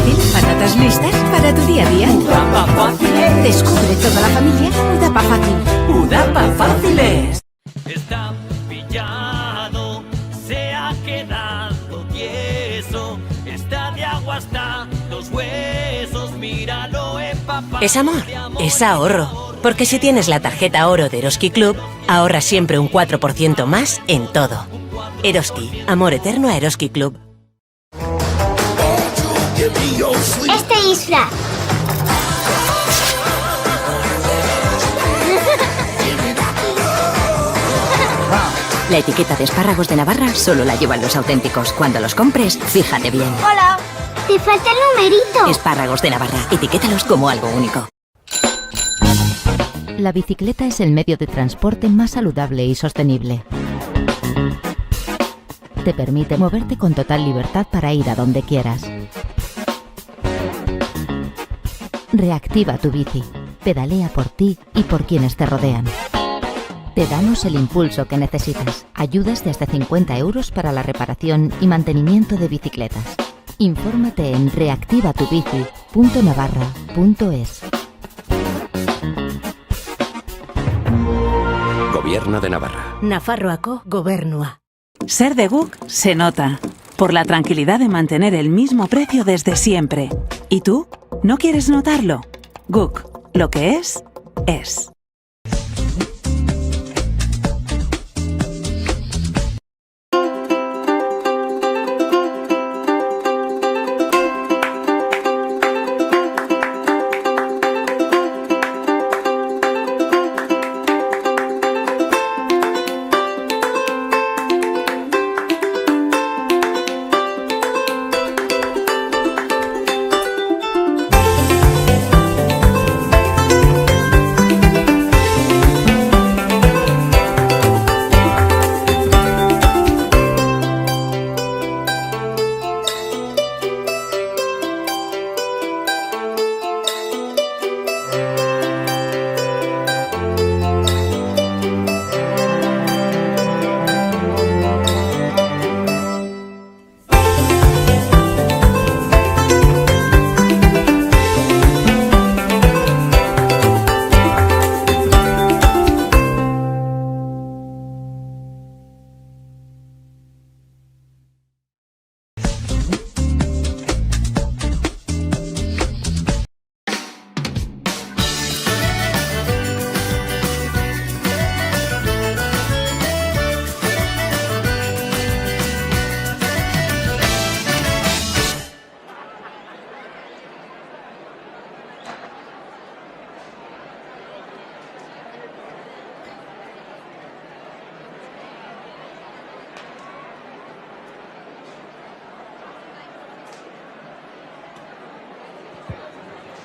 fácil, patatas listas para tu día a día. Udapa Fáciles. Descubre toda la familia Udapa Fácil. Udapa Fáciles. Está pillado, se ha quedado tieso, está de agua hasta los huesos, míralo empapado. Es amor, es ahorro. Porque si tienes la tarjeta oro de Eroski Club, ahorras siempre un 4% más en todo. Eroski, amor eterno a Eroski Club. Este disfraz. La etiqueta de espárragos de Navarra solo la llevan los auténticos. Cuando los compres, fíjate bien. Hola. Te falta el numerito. Espárragos de Navarra, etiquétalos como algo único. La bicicleta es el medio de transporte más saludable y sostenible. Te permite moverte con total libertad para ir a donde quieras. Reactiva tu bici. Pedalea por ti y por quienes te rodean. Te damos el impulso que necesitas. Ayudas de hasta 50 € para la reparación y mantenimiento de bicicletas. Infórmate en reactivatubici.navarra.es. Gobierno de Navarra. Nafarroako Gobernua. Ser de GUC se nota, por la tranquilidad de mantener el mismo precio desde siempre. ¿Y tú? ¿No quieres notarlo? GUC, lo que es, es.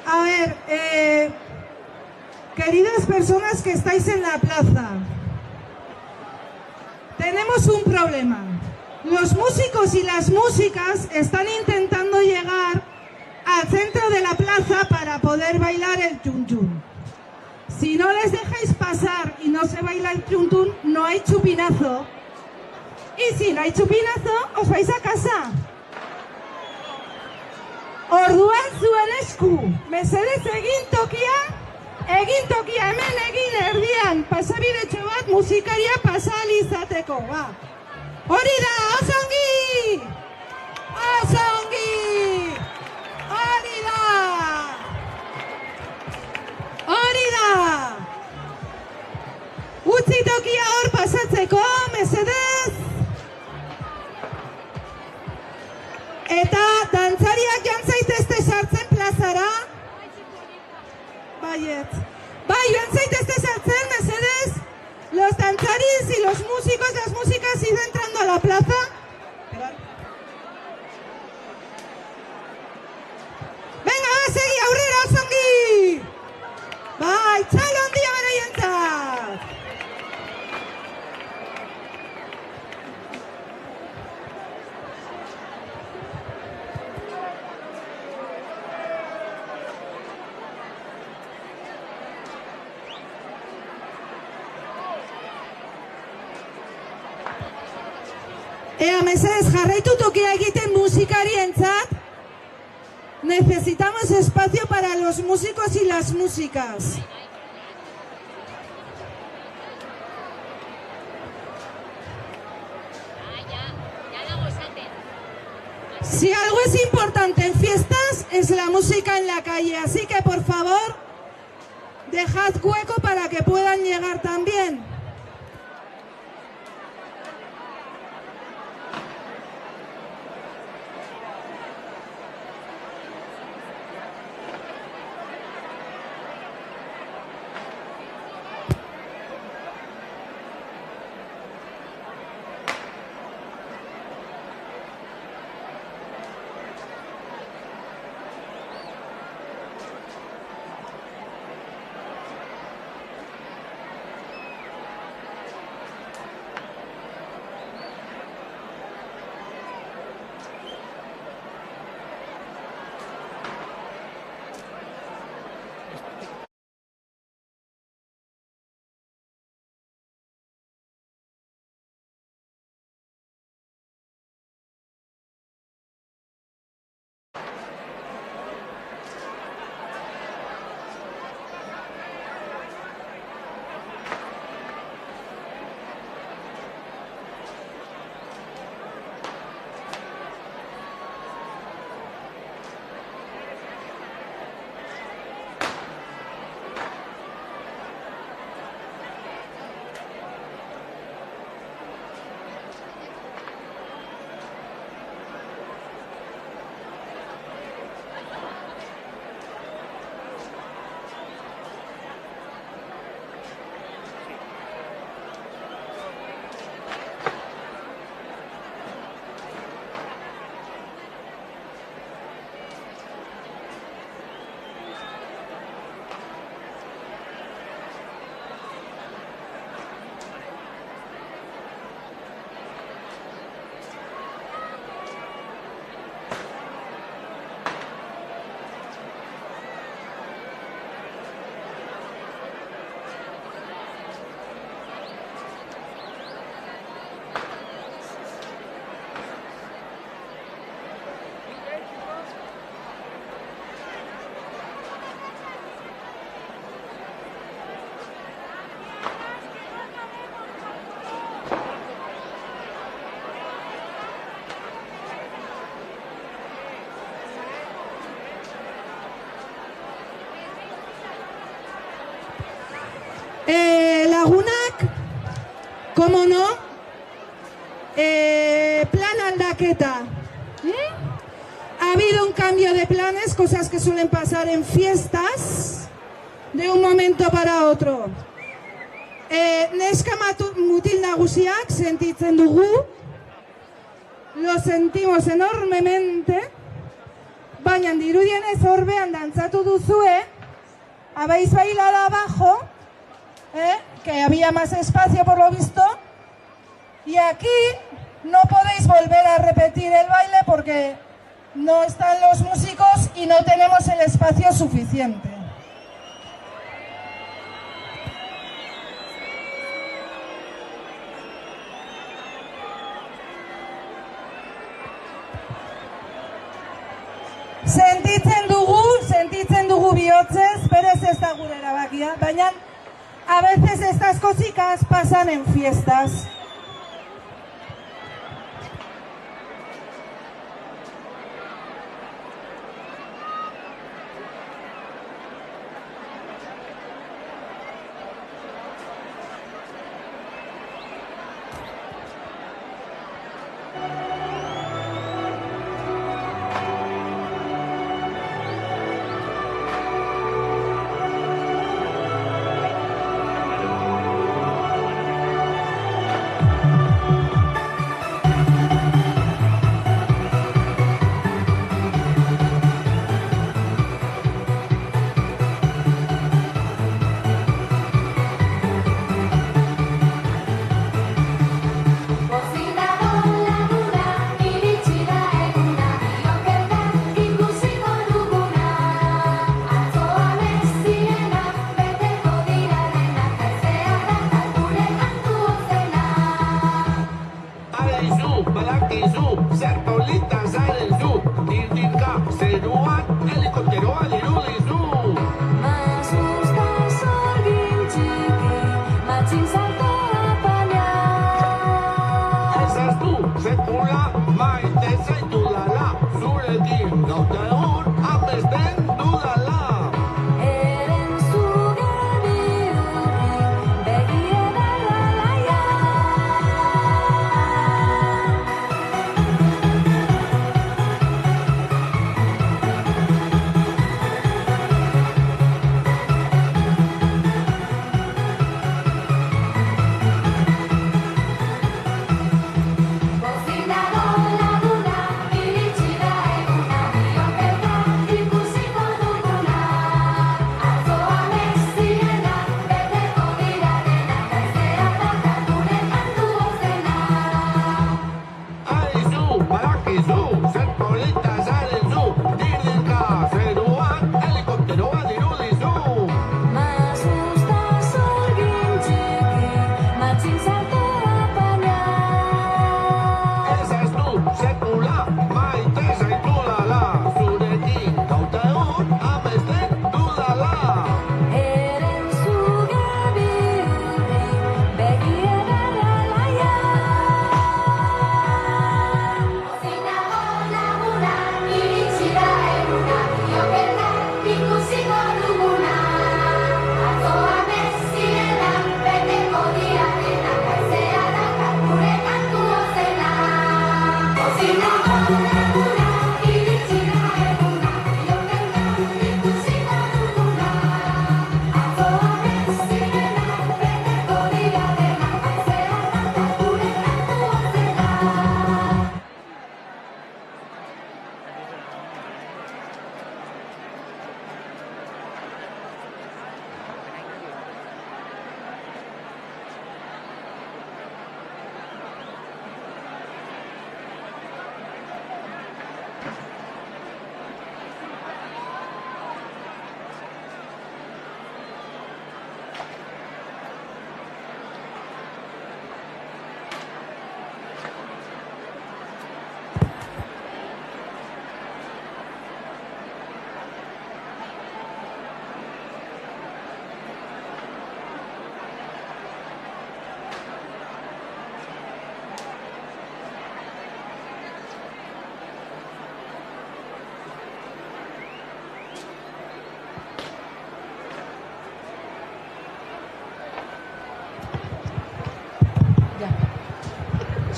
A ver, queridas personas que estáis en la plaza, tenemos un problema. Los músicos y las músicas están intentando llegar al centro de la plaza para poder bailar el chun-chun. Si no les dejáis pasar y no se baila el chun-chun, no hay chupinazo. Y si no hay chupinazo, os vais a casa. Orduan zuen esku, mesedez egin tokia hemen egin erdian, pasabidetxo bat musikaria pasal izateko, ba. Hori da, osongi! Osongi! Hori da! Hori da! Utzi tokia hor pasatzeko, mesedez! Eta dantzariak jantzaitezte sartzen plazara. Baiet. Bai, jantzaitezte sartzen, mesedez. Los danzaris y los músicos, las músicas ir entrando a la plaza. Venga, va, segi, aurrera, osongi. Bai, txalo handia beraientzat. Ea, mesedez, jarraitu tokia egiten musikarientzat. Necesitamos espacio para los músicos y las músicas. Si algo es importante en fiestas es la música en la calle, así que por favor, dejad hueco para que puedan llegar también. Lagunak, como no, plan aldaketa. Ha habido un cambio de planes, cosas que suelen pasar en fiestas, de un momento para otro. Neska mutil nagusiak sentitzen dugu, lo sentimos enormemente, baina dirudienez orbean dantzatu duzue, habéis bailado abajo, que había más espacio por lo visto, y aquí no podéis volver a repetir el baile porque no están los músicos y no tenemos el espacio suficiente. Sentitzen dugu bihotzez, berez ez da gure erabakia, baina a veces estas cositas pasan en fiestas. Badakizu, zer politan zaren zu, dirdirka, zeruak Ezaztu sekula maite zaitudala, zurekin gaur egun amesten dudala.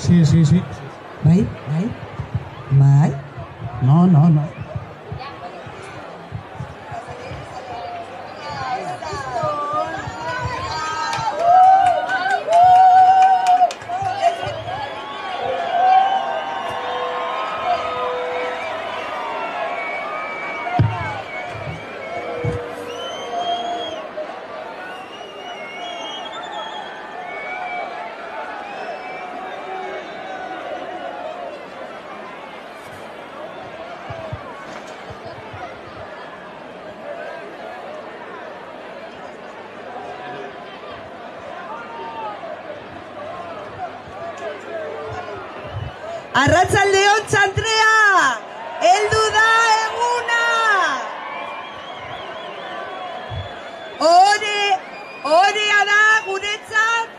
Sí. Bai? No. Arratsaldeon txantrea! Heldu da eguna! Orea da guretzat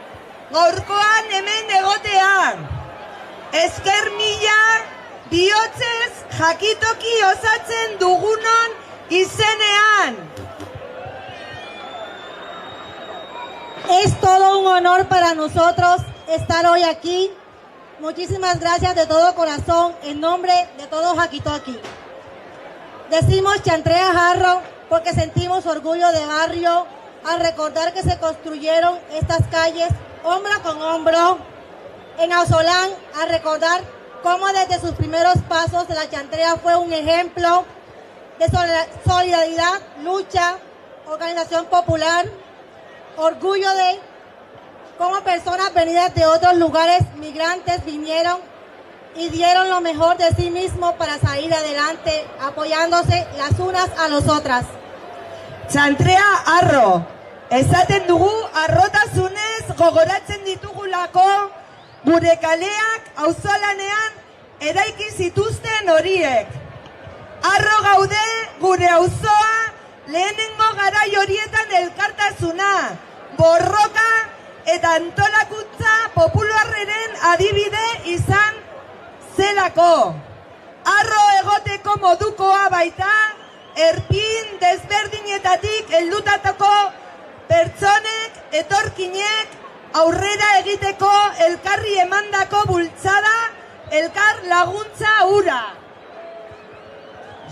gaurkoan hemen egotean. Esker mila bihotzez jakitoki osatzen dugunon izenean. Es todo un honor para nosotros estar hoy aquí. Muchísimas gracias de todo corazón en nombre de todo Jakitoki. Decimos Chantrea Jarro porque sentimos orgullo de barrio al recordar que se construyeron estas calles hombro con hombro. En Auzolán, al recordar cómo desde sus primeros pasos la Chantrea fue un ejemplo de solidaridad, lucha, organización popular, orgullo de cómo personas venidas de otros lugares migrantes vinieron y dieron lo mejor de sí mismos para salir adelante, apoyándose las unas a las otras. Chantrea Arro, esaten dugu arrotasunez gogoratzen ditugulako gure kaleak auzolanean eraiki zituzten horiek. Arro gaude gure auzoa lehenengo garai horietan elkartasuna, borroka eta antolakuntza popularraren adibide izan delako. Arro egoteko modukoa baita, erpin desberdinetatik heldutatako pertsonek, etorkinek, aurrera egiteko elkarri emandako bultzada, elkar laguntza hura.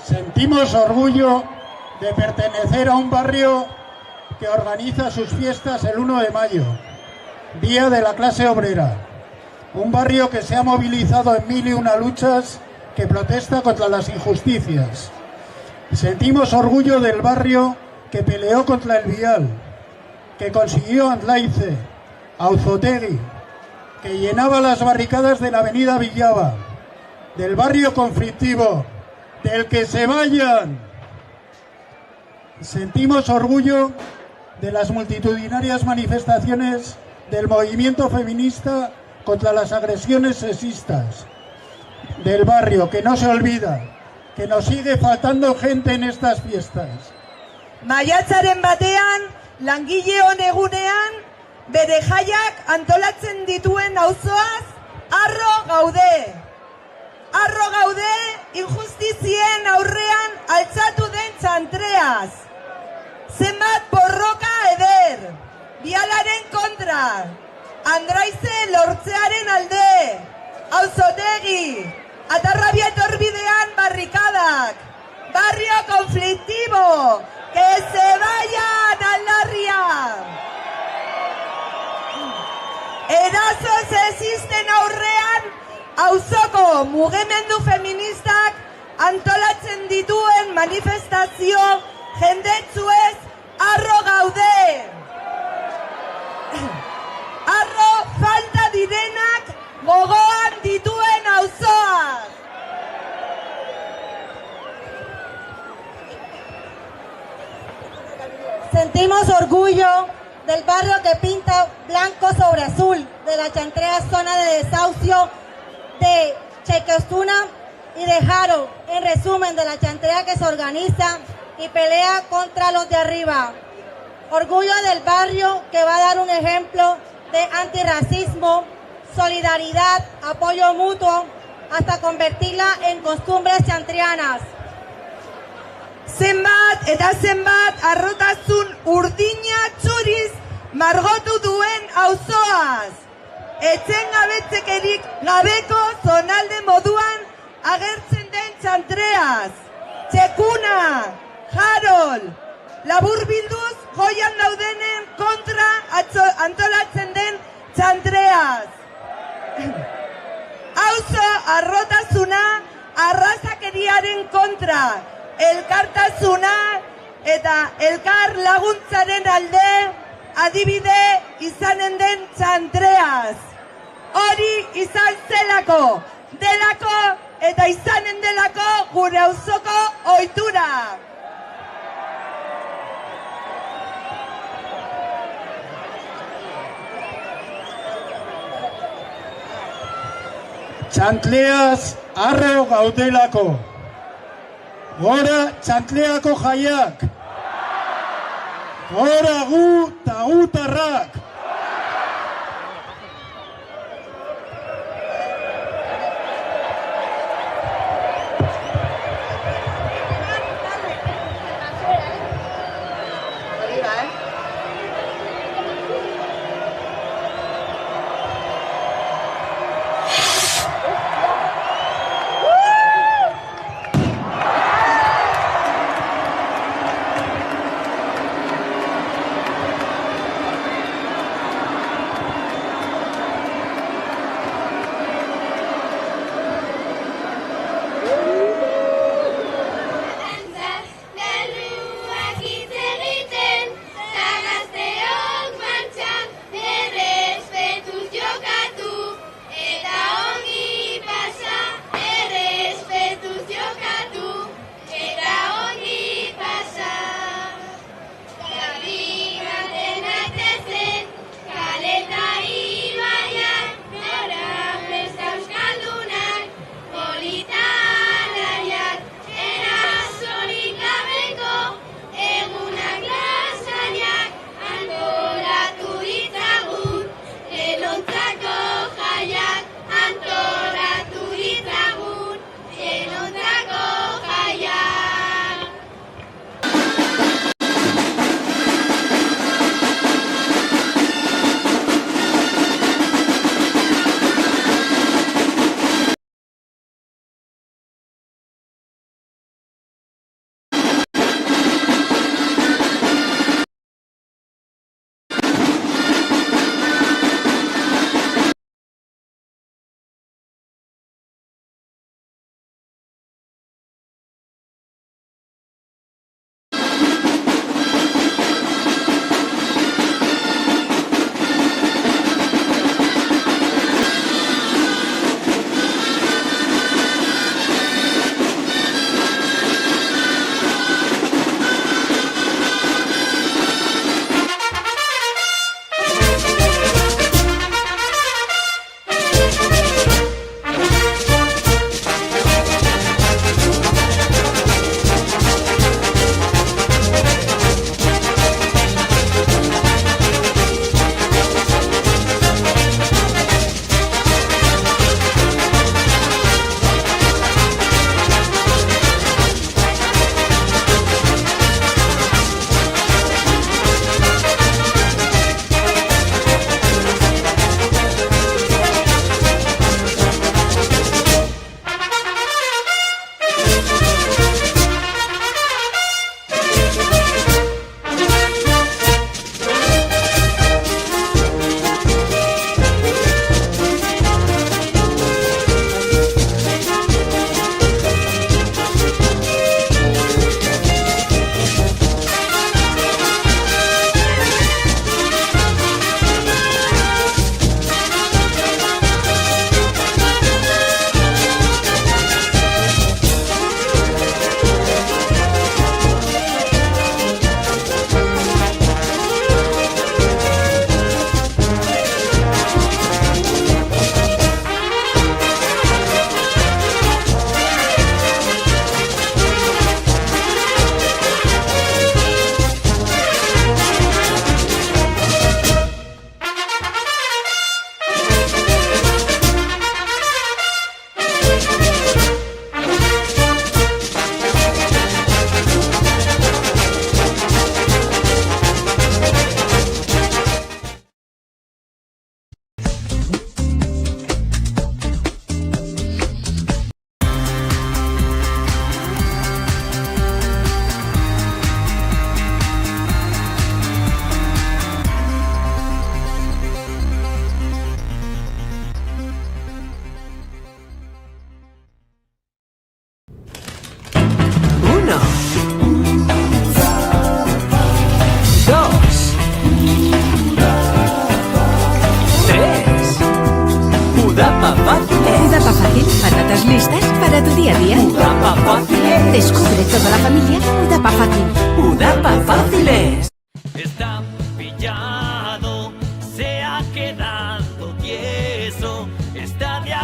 Sentimos orgullo de pertenecer a un barrio que organiza sus fiestas el 1 de mayo, Día de la Clase Obrera. Un barrio que se ha movilizado en 1001 luchas que protesta contra las injusticias. Sentimos orgullo del barrio que peleó contra el vial, que consiguió Andlaize, Auzotegui, que llenaba las barricadas de la avenida Villaba, del barrio conflictivo, del que se vayan. Sentimos orgullo de las multitudinarias manifestaciones del movimiento feminista contra las agresiones sexistas, del barrio que no se olvida, que nos sigue faltando gente en estas fiestas. Maiatzaren batean, langileon egunean, bere jaiak antolatzen dituen auzoaz, harro gaude. Harro gaude injustizien aurrean altzatu den txantreaz. Zenbat borroka eder, bialaren kontra, Andraize lortzearen alde, Auzotegi, Atarrabia etorbidean barrikadak, barrio conflictivo, que se vayan aldarria. Eraso sexisten aurrean, auzoko mugimendu feministak antolatzen dituen manifestazio jendetsuez harro gaude. Harro falta direnak gogoan dituen auzoak. Sentimos orgullo del barrio que pinta blanco sobre azul de la chantrea zona de desahucio de Chequestuna y de Jaro, en resumen de la chantrea que se organiza y pelea contra los de arriba. Orgullo del barrio que va a dar un ejemplo de antirracismo, solidaridad, apoyo mutuo, hasta convertirla en costumbres chantrianas. Zenbat eta zenbat arrotasun urdina txuriz margotu duen auzoaz. Etxengabetzekerik gabeko zonalde moduan agertzen den txantreaz. Txekuna, Jarol, labur bilduz joian daudenen kontra antolatzen den txantreaz. Auzo arrotasuna arrazakeriaren kontra, elkartasuna eta elkar laguntzaren alde adibide izanen den txantreaz. Hori izan zelako, delako eta izanen delako gure auzoko ohitura. Txantleaz harro gaudelako. Gora txantleako jaiak. Gora gu eta gutarrak.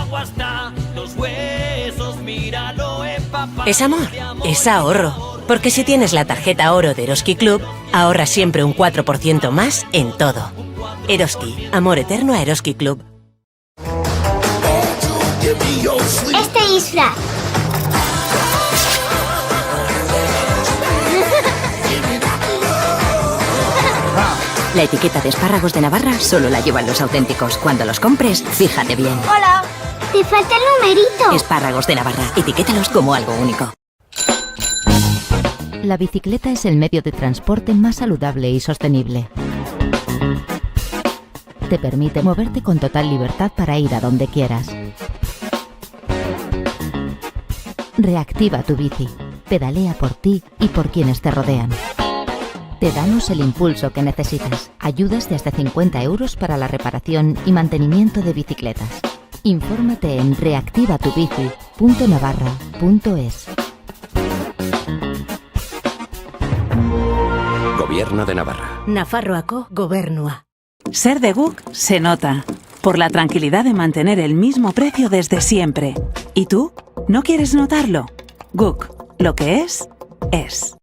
agua hasta los huesos, míralo empapado. Es amor, es ahorro. Porque si tienes la tarjeta oro de Eroski Club, ahorras siempre un 4% más en todo. Eroski, amor eterno a Eroski Club. Este disfraz. La etiqueta de espárragos de Navarra solo la llevan los auténticos. Cuando los compres, fíjate bien. Hola. Te falta el numerito. Espárragos de Navarra. Etiquétalos como algo único. La bicicleta es el medio de transporte más saludable y sostenible. Te permite moverte con total libertad para ir a donde quieras. Reactiva tu bici. Pedalea por ti y por quienes te rodean. Te damos el impulso que necesitas. Ayudas de hasta 50 euros para la reparación y mantenimiento de bicicletas. Infórmate en reactivatubici.navarra.es. Gobierno de Navarra. Nafarroako Gobernua. Ser de Guk se nota, por la tranquilidad de mantener el mismo precio desde siempre. ¿Y tú? ¿No quieres notarlo? Guk, lo que es, es.